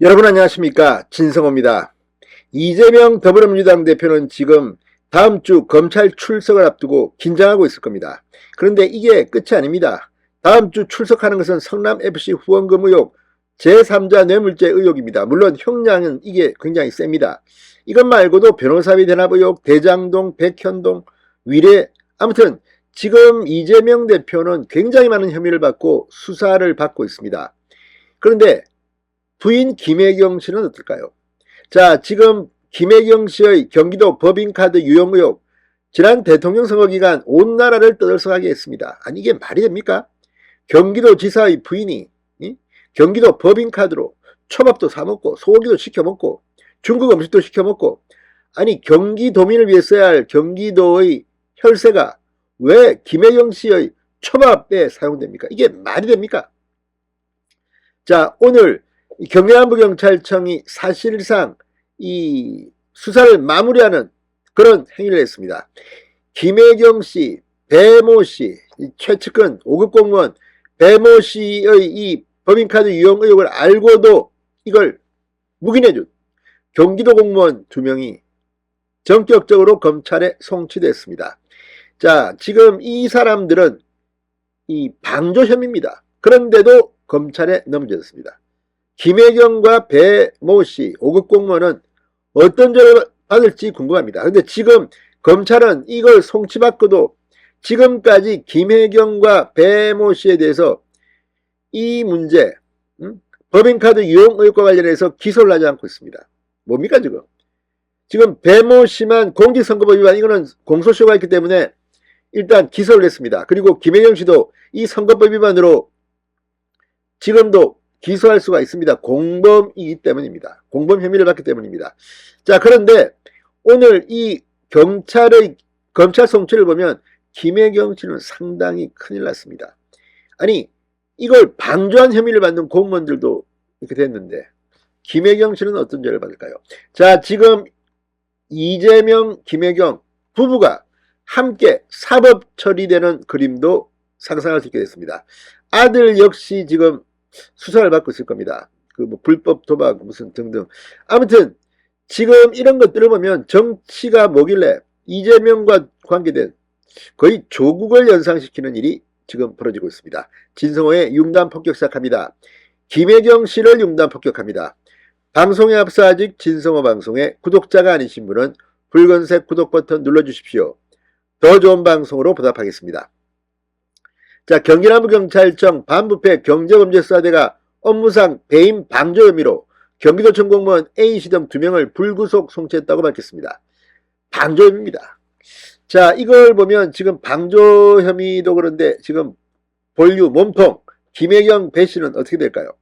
여러분 안녕하십니까, 진성호입니다. 이재명 더불어민주당 대표는 지금 다음 주 검찰 출석을 앞두고 긴장하고 있을 겁니다. 그런데 이게 끝이 아닙니다. 다음 주 출석하는 것은 성남FC 후원금 의혹, 제3자 뇌물죄 의혹입니다. 물론 형량은 이게 굉장히 셉니다. 이것 말고도 변호사비 대납 의혹, 대장동, 백현동, 위례, 아무튼 지금 이재명 대표는 굉장히 많은 혐의를 받고 수사를 받고 있습니다. 그런데 부인 김혜경 씨는 어떨까요? 자, 지금 김혜경 씨의 경기도 법인카드 유용 의혹, 지난 대통령 선거 기간 온 나라를 떠들썩하게 했습니다. 아니 이게 말이 됩니까? 경기도 지사의 부인이 경기도 법인카드로 초밥도 사먹고 소고기도 시켜먹고 중국 음식도 시켜먹고, 아니 경기도민을 위해 써야 할 경기도의 혈세가 왜 김혜경 씨의 초밥에 사용됩니까? 이게 말이 됩니까? 자, 오늘 경기남부경찰청이 사실상 이 수사를 마무리하는 그런 행위를 했습니다. 김혜경 씨, 배모 씨, 최측근 5급 공무원 배모 씨의 이 법인카드 유용 의혹을 알고도 이걸 묵인해준 경기도 공무원 2명이 전격적으로 검찰에 송치됐습니다. 자, 지금 이 사람들은 이 방조 혐의입니다. 그런데도 검찰에 넘겨졌습니다. 김혜경과 배모 씨 5급 공무원은 어떤 죄를 받을지 궁금합니다. 그런데 지금 검찰은 이걸 송치받고도 지금까지 김혜경과 배모 씨에 대해서 이 문제, 법인카드 유용 의혹과 관련해서 기소를 하지 않고 있습니다. 뭡니까 지금? 지금 배모 씨만 공직선거법 위반, 이거는 공소시효가 있기 때문에 일단 기소를 했습니다. 그리고 김혜경 씨도 이 선거법 위반으로 지금도 기소할 수가 있습니다. 공범이기 때문입니다. 공범 혐의를 받기 때문입니다. 자, 그런데 오늘 이 경찰의 검찰 송치를 보면 김혜경 씨는 상당히 큰일 났습니다. 아니 이걸 방조한 혐의를 받는 공무원들도 이렇게 됐는데 김혜경 씨는 어떤 죄를 받을까요? 자, 지금 이재명, 김혜경 부부가 함께 사법 처리되는 그림도 상상할 수 있게 됐습니다. 아들 역시 지금 수사를 받고 있을 겁니다. 그 뭐 불법 도박 무슨 등등. 아무튼 지금 이런 것들을 보면 정치가 뭐길래 이재명과 관계된 거의 조국을 연상시키는 일이 지금 벌어지고 있습니다. 진성호의 융단 폭격 시작합니다. 김혜경 씨를 융단 폭격합니다. 방송에 앞서 아직 진성호 방송에 구독자가 아니신 분은 붉은색 구독 버튼 눌러주십시오. 더 좋은 방송으로 보답하겠습니다. 자, 경기남부경찰청 반부패 경제범죄수사대가 업무상 배임 방조 혐의로 경기도청 공무원 A씨 등 2명을 불구속 송치했다고 밝혔습니다. 방조 혐의입니다. 자, 이걸 보면 지금 방조 혐의도 그런데 지금 본류, 몸통, 김혜경, 배씨는 어떻게 될까요?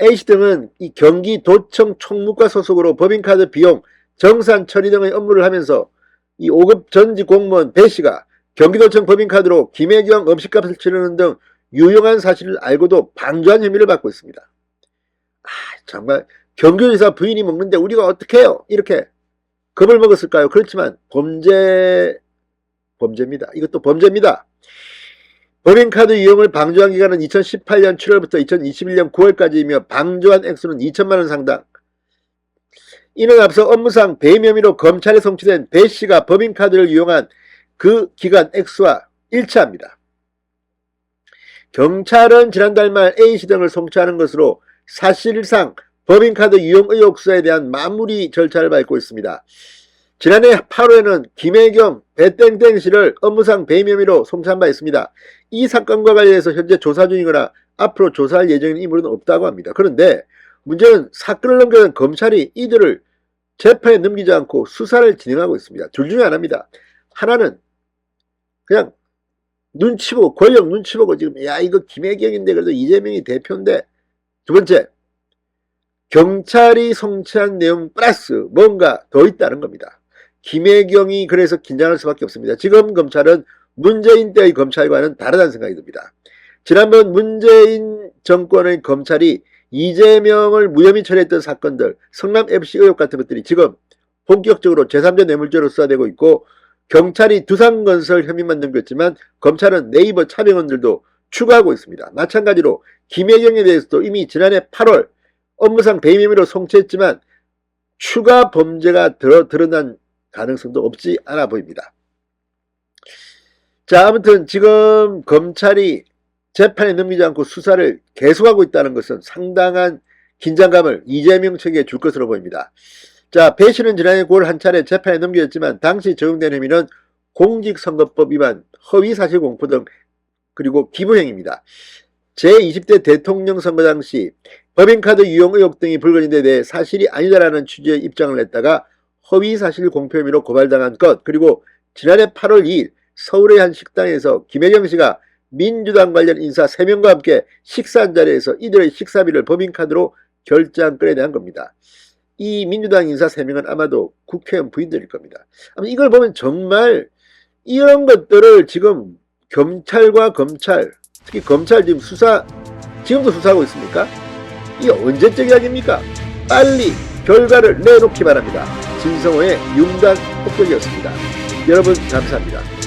A씨 등은 이 경기도청 총무과 소속으로 법인카드 비용, 정산 처리 등의 업무를 하면서 이 5급 전직 공무원 배씨가 경기도청 법인카드로 김혜경 음식값을 치르는 등 유용한 사실을 알고도 방조한 혐의를 받고 있습니다. 정말 경기도지사 부인이 먹는데 우리가 어떻게 해요? 이렇게 겁을 먹었을까요? 그렇지만 범죄입니다. 이것도 범죄입니다. 법인카드 유용을 방조한 기간은 2018년 7월부터 2021년 9월까지이며 방조한 액수는 2천만 원 상당. 이는 앞서 업무상 배임 혐의로 검찰에 송치된 배씨가 법인카드를 이용한 그 기간 액수와 일치합니다. 경찰은 지난달 말 A씨 등을 송치하는 것으로 사실상 법인카드 유용 의혹 수사에 대한 마무리 절차를 밟고 있습니다. 지난해 8월에는 김혜경, 배땡땡씨를 업무상 배임 혐의로 송치한 바 있습니다. 이 사건과 관련해서 현재 조사 중이거나 앞으로 조사할 예정인 인물은 없다고 합니다. 그런데 문제는 사건을 넘겨간 검찰이 이들을 재판에 넘기지 않고 수사를 진행하고 있습니다. 둘 중에 하나입니다. 하나는 그냥 눈치 보고, 권력 눈치 보고 지금 야 이거 김혜경인데 그래도 이재명이 대표인데, 두 번째 경찰이 송치한 내용 플러스 뭔가 더 있다는 겁니다. 김혜경이 그래서 긴장할 수밖에 없습니다. 지금 검찰은 문재인 때의 검찰과는 다르다는 생각이 듭니다. 지난번 문재인 정권의 검찰이 이재명을 무혐의 처리했던 사건들, 성남FC 의혹 같은 것들이 지금 본격적으로 제3자 뇌물죄로 수사되고 있고, 경찰이 두산건설 혐의만 넘겼지만 검찰은 네이버 차명원들도 추가하고 있습니다. 마찬가지로 김혜경에 대해서도 이미 지난해 8월 업무상 배임 혐의로 송치했지만 추가 범죄가 드러난 가능성도 없지 않아 보입니다. 자, 아무튼 지금 검찰이 재판에 넘기지 않고 수사를 계속하고 있다는 것은 상당한 긴장감을 이재명 측에 줄 것으로 보입니다. 자, 배 씨는 지난해 9월 한 차례 재판에 넘겨졌지만 당시 적용된 혐의는 공직선거법 위반, 허위사실 공표 등 그리고 기부행위입니다. 제20대 대통령 선거 당시 법인카드 유용 의혹 등이 불거진 데 대해 사실이 아니다라는 취지의 입장을 냈다가 허위사실 공표 혐의로 고발당한 것, 그리고 지난해 8월 2일 서울의 한 식당에서 김혜경 씨가 민주당 관련 인사 3명과 함께 식사한 자리에서 이들의 식사비를 법인카드로 결제한 건에 대한 겁니다. 이 민주당 인사 3명은 아마도 국회의원 부인들일 겁니다. 이걸 보면 정말 이런 것들을 지금 경찰과 검찰, 특히 검찰 지금도 수사하고 있습니까? 이게 언제적 이야기입니까? 빨리 결과를 내놓기 바랍니다. 진성호의 융단 폭격이었습니다. 여러분 감사합니다.